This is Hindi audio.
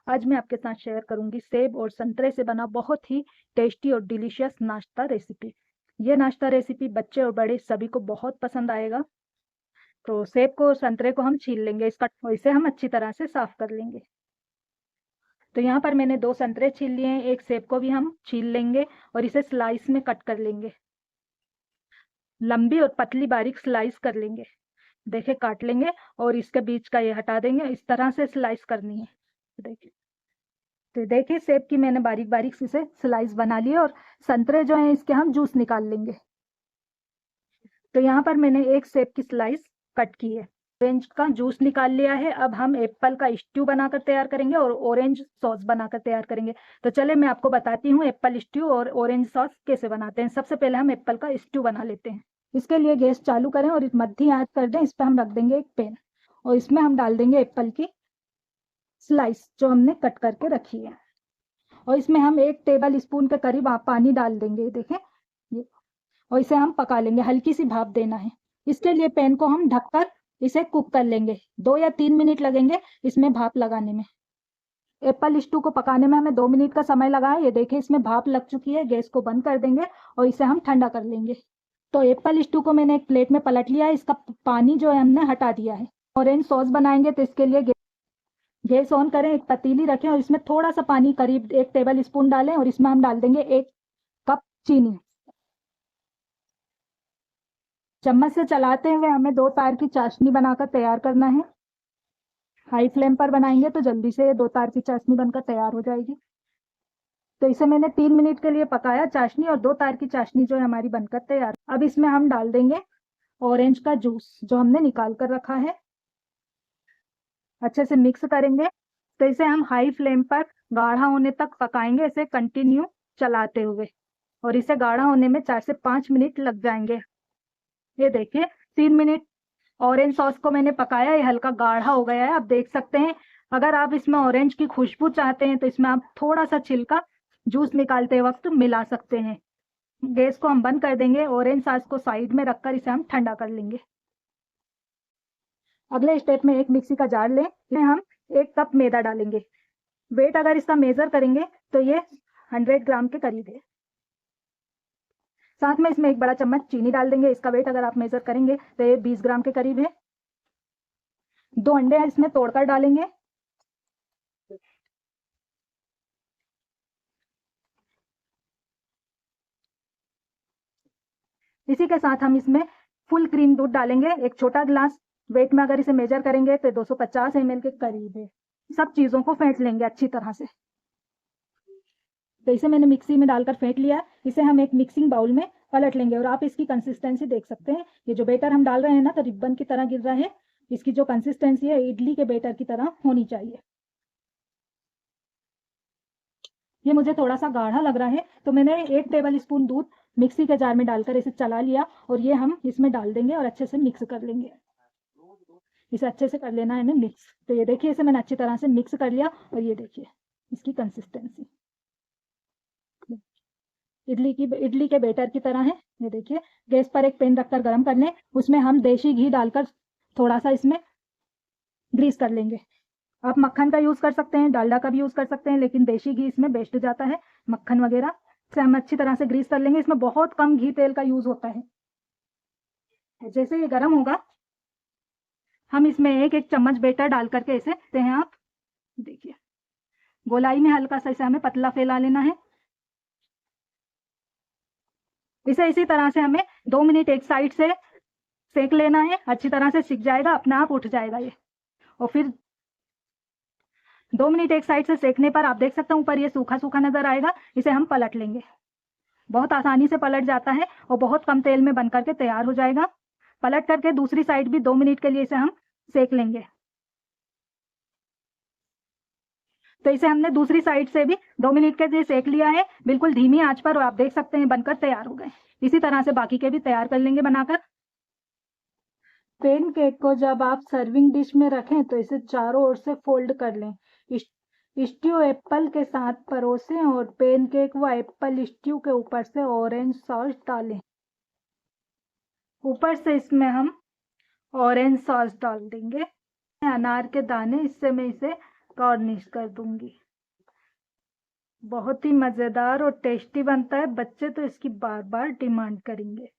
आज मैं आपके साथ शेयर करूंगी सेब और संतरे से बना बहुत ही टेस्टी और डिलीशियस नाश्ता रेसिपी। ये नाश्ता रेसिपी बच्चे और बड़े सभी को बहुत पसंद आएगा। तो सेब को और संतरे को हम छील लेंगे, इसका और इसे हम अच्छी तरह से साफ कर लेंगे। तो यहाँ पर मैंने 2 संतरे छील लिए हैं, एक सेब को भी हम छील लेंगे और इसे स्लाइस में कट कर लेंगे। लंबी और पतली बारीक स्लाइस कर लेंगे। देखिए काट लेंगे और इसके बीच का ये हटा देंगे। इस तरह से स्लाइस करनी है। देखिए, तो देखिए सेब की मैंने बारीक बारीक से स्लाइस बना ली और संतरे जो हैं इसके हम जूस निकाल लेंगे। तो यहाँ पर मैंने एक सेब की स्लाइस कट की है, ऑरेंज का जूस निकाल लिया है। अब हम एप्पल का स्ट्यू बनाकर तैयार करेंगे और ऑरेंज सॉस बनाकर तैयार करेंगे। तो चले मैं आपको बताती हूँ एप्पल स्ट्यू और ऑरेंज सॉस कैसे बनाते हैं। सबसे पहले हम एप्पल का स्ट्यू बना लेते हैं। इसके लिए गैस चालू करें और मध्य आंच कर दें। इस पर हम रख देंगे एक पैन और इसमें हम डाल देंगे एप्पल की स्लाइस जो हमने कट करके रखी है और इसमें हम 1 टेबल स्पून के करीब पानी डाल देंगे। देखें ये, और इसे हम पका लेंगे, हल्की सी भाप देना है। इसके लिए पैन को हम ढककर इसे कुक कर लेंगे। 2 या 3 मिनट लगेंगे इसमें भाप लगाने में। एप्पल स्टू को पकाने में हमें 2 मिनट का समय लगा है। ये देखिए इसमें भाप लग चुकी है। गैस को बंद कर देंगे और इसे हम ठंडा कर लेंगे। तो एप्पल स्टू को मैंने एक प्लेट में पलट लिया है। इसका पानी जो है हमने हटा दिया है। ऑरेंज सॉस बनाएंगे तो इसके लिए गैस ऑन करें, एक पतीली रखें और इसमें थोड़ा सा पानी करीब 1 टेबल स्पून डालें और इसमें हम डाल देंगे 1 कप चीनी। चम्मच से चलाते हुए हमें 2 तार की चाशनी बनाकर तैयार करना है। हाई फ्लेम पर बनाएंगे तो जल्दी से 2 तार की चाशनी बनकर तैयार हो जाएगी। तो इसे मैंने 3 मिनट के लिए पकाया चाशनी, और 2 तार की चाशनी जो है हमारी बनकर तैयार। अब इसमें हम डाल देंगे ऑरेंज का जूस जो हमने निकाल कर रखा है। अच्छे से मिक्स करेंगे। तो इसे हम हाई फ्लेम पर गाढ़ा होने तक पकाएंगे, इसे कंटिन्यू चलाते हुए, और इसे गाढ़ा होने में 4 से 5 मिनट लग जाएंगे। ये देखिए 3 मिनट ऑरेंज सॉस को मैंने पकाया, ये हल्का गाढ़ा हो गया है। आप देख सकते हैं। अगर आप इसमें ऑरेंज की खुशबू चाहते हैं तो इसमें आप थोड़ा सा छिलका जूस निकालते वक्त मिला सकते हैं। गैस को हम बंद कर देंगे। ऑरेंज सॉस को साइड में रखकर इसे हम ठंडा कर लेंगे। अगले स्टेप में एक मिक्सी का जार लें, इसमें हम 1 कप मैदा डालेंगे। वेट अगर इसका मेजर करेंगे तो ये 100 ग्राम के करीब है। साथ में इसमें 1 बड़ा चम्मच चीनी डाल देंगे। इसका वेट अगर आप मेजर करेंगे तो ये 20 ग्राम के करीब है। 2 अंडे इसमें तोड़कर डालेंगे। इसी के साथ हम इसमें फुल क्रीम दूध डालेंगे, 1 छोटा गिलास। वेट में अगर इसे मेजर करेंगे तो 250 ml के करीब है। सब चीजों को फेंट लेंगे अच्छी तरह से। तो इसे मैंने मिक्सी में डालकर फेंट लिया। इसे हम एक मिक्सिंग बाउल में पलट लेंगे और आप इसकी कंसिस्टेंसी देख सकते हैं। ये जो बेटर हम डाल रहे हैं ना, तो रिबन की तरह गिर रहा है। इसकी जो कंसिस्टेंसी है इडली के बेटर की तरह होनी चाहिए। ये मुझे थोड़ा सा गाढ़ा लग रहा है तो मैंने 1 टेबल स्पून दूध मिक्सी के जार में डालकर इसे चला लिया और ये हम इसमें डाल देंगे और अच्छे से मिक्स कर लेंगे। इसे अच्छे से कर लेना है हमें मिक्स। तो ये देखिए इसे मैंने अच्छी तरह से मिक्स कर लिया और ये देखिए इसकी कंसिस्टेंसी इडली के बेटर की तरह है। ये देखिए गैस पर एक पैन रखकर गर्म कर लें। उसमें हम देशी घी डालकर थोड़ा सा इसमें ग्रीस कर लेंगे। आप मक्खन का यूज कर सकते हैं, डालडा का भी यूज कर सकते हैं, लेकिन देशी घी इसमें बेस्ट जाता है। मक्खन वगैरह से हम अच्छी तरह से ग्रीस कर लेंगे। इसमें बहुत कम घी तेल का यूज होता है। जैसे ये गर्म होगा हम इसमें 1-1 चम्मच बेटर डाल करके इसे हैं। आप देखिए गोलाई में हल्का सा इसे हमें पतला फैला लेना है। इसे इसी तरह से हमें 2 मिनट एक साइड से सेक लेना है। अच्छी तरह से सिक जाएगा, अपने आप उठ जाएगा ये। और फिर 2 मिनट एक साइड से सेकने पर आप देख सकते हैं ऊपर ये सूखा सूखा नजर आएगा। इसे हम पलट लेंगे। बहुत आसानी से पलट जाता है और बहुत कम तेल में बनकर के तैयार हो जाएगा। पलट करके दूसरी साइड भी 2 मिनट के लिए इसे हम सेक लेंगे। तो इसे हमने दूसरी साइड से भी 2 मिनट के लिए सेक लिया है, बिल्कुल धीमी आंच पर, और आप देख सकते हैं बनकर तैयार हो गए। इसी तरह से बाकी के भी तैयार कर लेंगे बनाकर। पेन केक को जब आप सर्विंग डिश में रखें तो इसे चारों ओर से फोल्ड कर लें। स्ट्यू एप्पल के साथ परोसें और पेन केक व एप्पल स्ट्यू के ऊपर से ऑरेंज सॉस डालें। ऊपर से इसमें हम ऑरेंज सॉस डाल देंगे, अनार के दाने। इससे मैं इसे गार्निश कर दूंगी। बहुत ही मज़ेदार और टेस्टी बनता है, बच्चे तो इसकी बार बार डिमांड करेंगे।